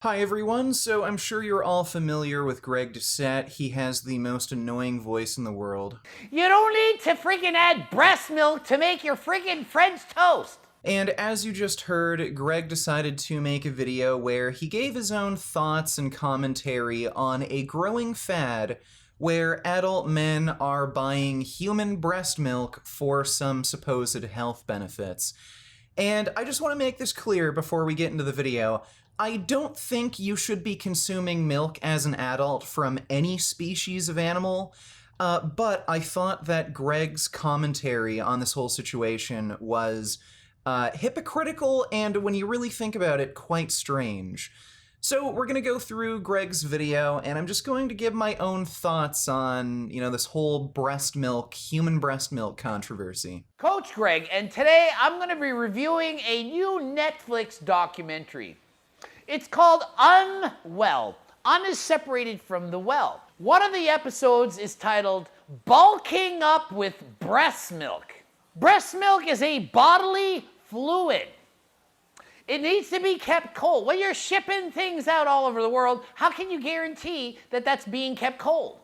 Hi everyone, so I'm sure you're all familiar with Greg Doucette. He has the most annoying voice in the world. You don't need to freaking add breast milk to make your freaking French toast. And as you just heard, Greg decided to make a video where he gave his own thoughts and commentary on a growing fad where adult men are buying human breast milk for some supposed health benefits. And I just want to make this clear before we get into the video. I don't think you should be consuming milk as an adult from any species of animal, but I thought that Greg's commentary on this whole situation was hypocritical and, when you really think about it, quite strange. So we're going to go through Greg's video, and I'm just going to give my own thoughts on, this whole human breast milk controversy. Coach Greg, and today I'm going to be reviewing a new Netflix documentary. It's called Unwell. Un is separated from the well. One of the episodes is titled Bulking Up with Breast Milk. Breast milk is a bodily fluid. It needs to be kept cold. When you're shipping things out all over the world, how can you guarantee that that's being kept cold?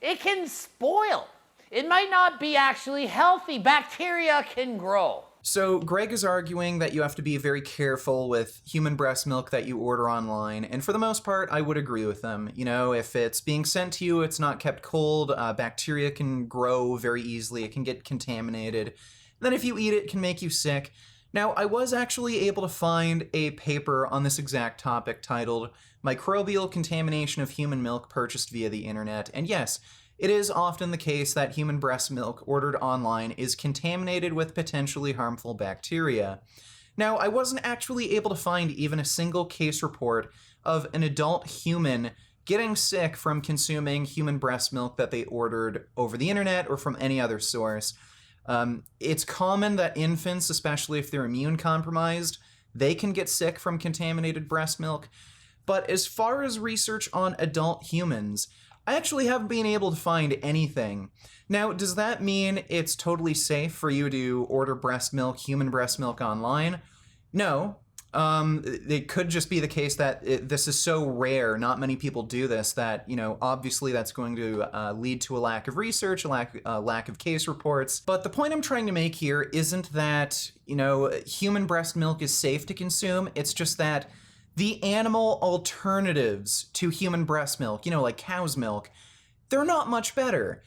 It can spoil. It might not be actually healthy. Bacteria can grow. So Greg is arguing that you have to be very careful with human breast milk that you order online, and for the most part, I would agree with them. If it's being sent to you, it's not kept cold, bacteria can grow very easily, it can get contaminated. Then if you eat it, it can make you sick. Now, I was actually able to find a paper on this exact topic titled Microbial Contamination of Human Milk Purchased via the Internet, and yes, it is often the case that human breast milk ordered online is contaminated with potentially harmful bacteria. Now, I wasn't actually able to find even a single case report of an adult human getting sick from consuming human breast milk that they ordered over the internet or from any other source. It's common that infants, especially if they're immune compromised, they can get sick from contaminated breast milk. But as far as research on adult humans, I actually haven't been able to find anything. Now, does that mean it's totally safe for you to order human breast milk online? No. It could just be the case that this is so rare, not many people do this, that, obviously that's going to lead to a lack of research, a lack of case reports. But the point I'm trying to make here isn't that, human breast milk is safe to consume. It's just that the animal alternatives to human breast milk, like cow's milk, they're not much better.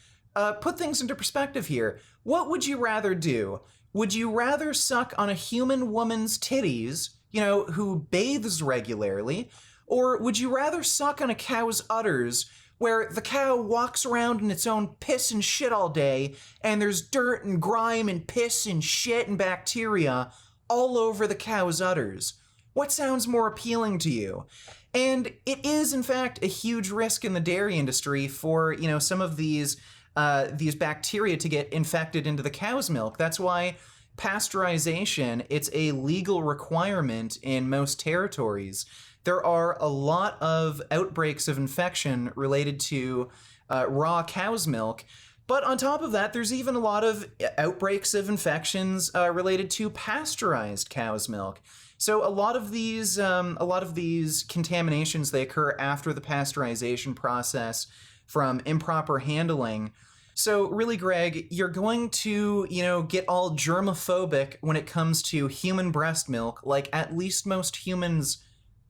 Put things into perspective here. What would you rather do? Would you rather suck on a human woman's titties, who bathes regularly, or would you rather suck on a cow's udders, where the cow walks around in its own piss and shit all day, and there's dirt and grime and piss and shit and bacteria all over the cow's udders? What sounds more appealing to you? And it is, in fact, a huge risk in the dairy industry for, some of these bacteria to get infected into the cow's milk. That's why pasteurization, it's a legal requirement in most territories. There are a lot of outbreaks of infection related to raw cow's milk. But on top of that, there's even a lot of outbreaks of infections related to pasteurized cow's milk. So a lot of these contaminations, they occur after the pasteurization process from improper handling. So really, Greg, you're going to, get all germophobic when it comes to human breast milk, like at least most humans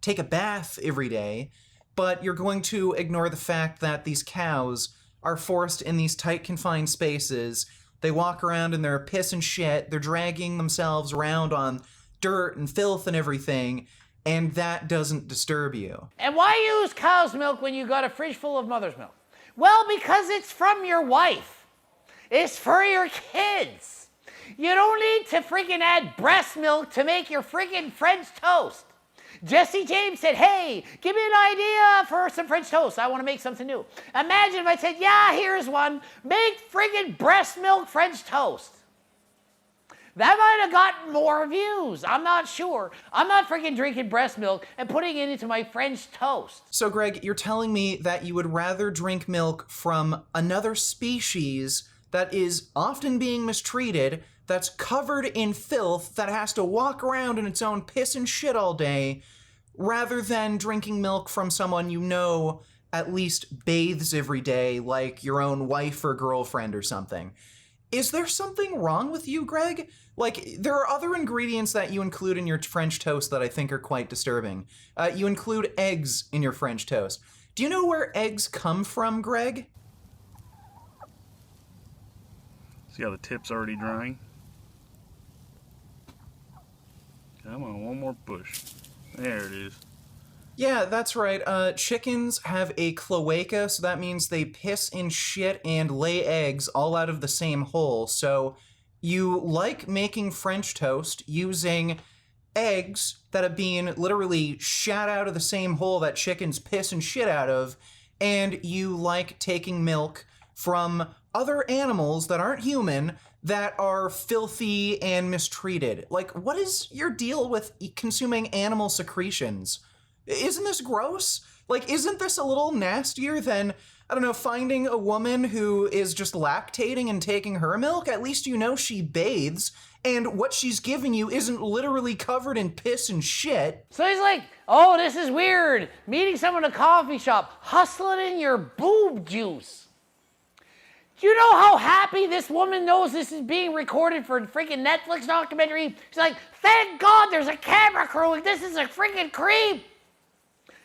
take a bath every day, but you're going to ignore the fact that these cows are forced in these tight, confined spaces. They walk around in their piss and shit, they're dragging themselves around on dirt and filth and everything, and that doesn't disturb you. And why use cow's milk when you got a fridge full of mother's milk? Well, because it's from your wife. It's for your kids. You don't need to freaking add breast milk to make your freaking French toast. Jesse James said, hey, give me an idea for some French toast. I want to make something new. Imagine if I said, yeah, here's one. Make freaking breast milk French toast. That might have gotten more views. I'm not sure. I'm not freaking drinking breast milk and putting it into my French toast. So, Greg, you're telling me that you would rather drink milk from another species that is often being mistreated, that's covered in filth, that has to walk around in its own piss and shit all day, rather than drinking milk from someone you know at least bathes every day, like your own wife or girlfriend or something. Is there something wrong with you, Greg? Like, there are other ingredients that you include in your French toast that I think are quite disturbing. You include eggs in your French toast. Do you know where eggs come from, Greg? See how the tip's already drying? Come on, one more push. There it is. Yeah, that's right. Chickens have a cloaca, so that means they piss and shit and lay eggs all out of the same hole. So you like making French toast using eggs that have been literally shat out of the same hole that chickens piss and shit out of, and you like taking milk from other animals that aren't human that are filthy and mistreated. Like, what is your deal with consuming animal secretions? Isn't this gross? Like, isn't this a little nastier than, I don't know, finding a woman who is just lactating and taking her milk? At least you know she bathes, and what she's giving you isn't literally covered in piss and shit. So he's like, oh, this is weird. Meeting someone in a coffee shop, hustling in your boob juice. Do you know how happy this woman knows this is being recorded for a freaking Netflix documentary? She's like, thank God there's a camera crew. This is a freaking creep.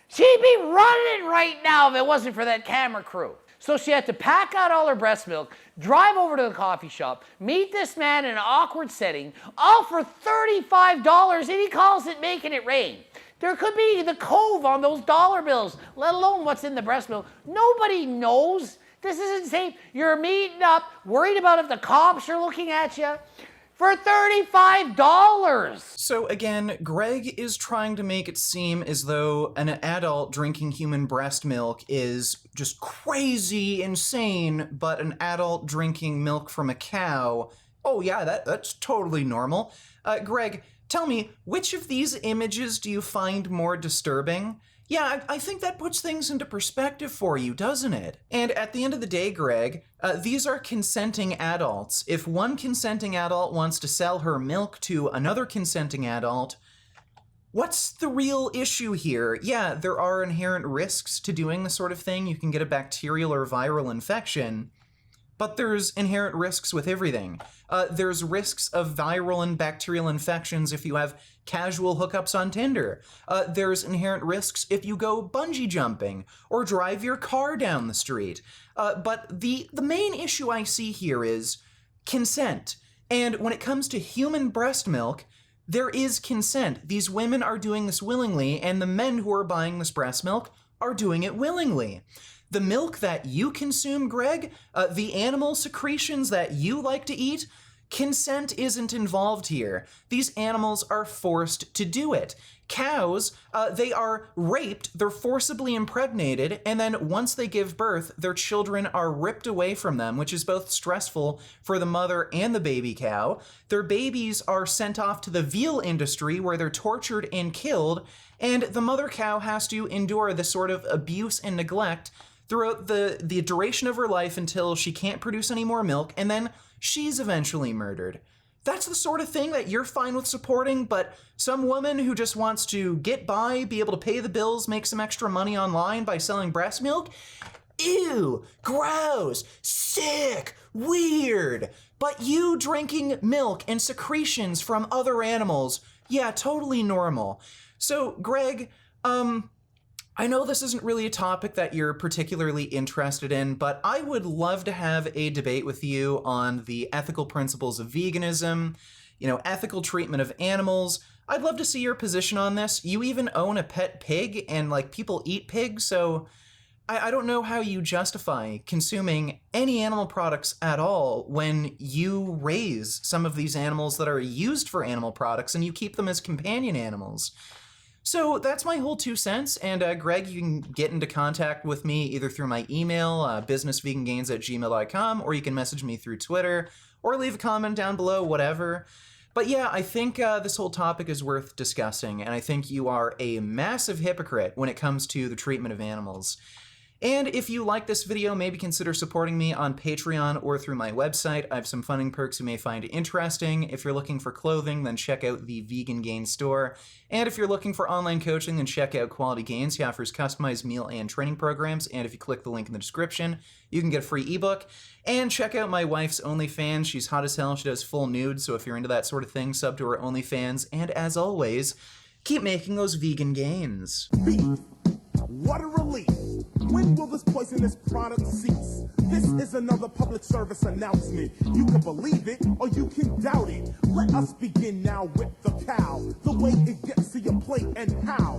She'd be running right now if it wasn't for that camera crew. So she had to pack out all her breast milk, drive over to the coffee shop, meet this man in an awkward setting, all for $35, and he calls it making it rain. There could be the cove on those dollar bills, let alone what's in the breast milk. Nobody knows. This is insane. You're meeting up, worried about if the cops are looking at you. For $35! So again, Greg is trying to make it seem as though an adult drinking human breast milk is just crazy insane, but an adult drinking milk from a cow, oh yeah, that's totally normal. Greg, tell me, which of these images do you find more disturbing? Yeah, I think that puts things into perspective for you, doesn't it? And at the end of the day, Greg, these are consenting adults. If one consenting adult wants to sell her milk to another consenting adult, what's the real issue here? Yeah, there are inherent risks to doing this sort of thing. You can get a bacterial or viral infection, but there's inherent risks with everything. There's risks of viral and bacterial infections if you have casual hookups on Tinder. There's inherent risks if you go bungee jumping or drive your car down the street. But the main issue I see here is consent. And when it comes to human breast milk, there is consent. These women are doing this willingly, and the men who are buying this breast milk are doing it willingly. The milk that you consume, Greg, the animal secretions that you like to eat, consent isn't involved here. These animals are forced to do it. Cows, they are raped, they're forcibly impregnated, and then once they give birth, their children are ripped away from them, which is both stressful for the mother and the baby cow. Their babies are sent off to the veal industry where they're tortured and killed, and the mother cow has to endure this sort of abuse and neglect throughout the duration of her life until she can't produce any more milk, and then she's eventually murdered. That's the sort of thing that you're fine with supporting, but some woman who just wants to get by, be able to pay the bills, make some extra money online by selling breast milk? Ew, gross, sick, weird. But you drinking milk and secretions from other animals, yeah, totally normal. So, Greg, I know this isn't really a topic that you're particularly interested in, but I would love to have a debate with you on the ethical principles of veganism, ethical treatment of animals. I'd love to see your position on this. You even own a pet pig, and people eat pigs, so I don't know how you justify consuming any animal products at all when you raise some of these animals that are used for animal products and you keep them as companion animals. So that's my whole 2 cents, and Greg, you can get into contact with me either through my email, businessvegangains@gmail.com, or you can message me through Twitter, or leave a comment down below, whatever. But yeah, I think this whole topic is worth discussing, and I think you are a massive hypocrite when it comes to the treatment of animals. And if you like this video, maybe consider supporting me on Patreon or through my website. I have some funding perks you may find interesting. If you're looking for clothing, then check out the Vegan Gains store. And if you're looking for online coaching, then check out Quality Gains. He offers customized meal and training programs. And if you click the link in the description, you can get a free ebook. And check out my wife's OnlyFans. She's hot as hell. She does full nude, so if you're into that sort of thing, sub to her OnlyFans. And as always, keep making those vegan gains. Beef. What a relief. When will this poisonous product cease? This is another public service announcement. You can believe it or you can doubt it. Let us begin now with the cow. The way it gets to your plate and how.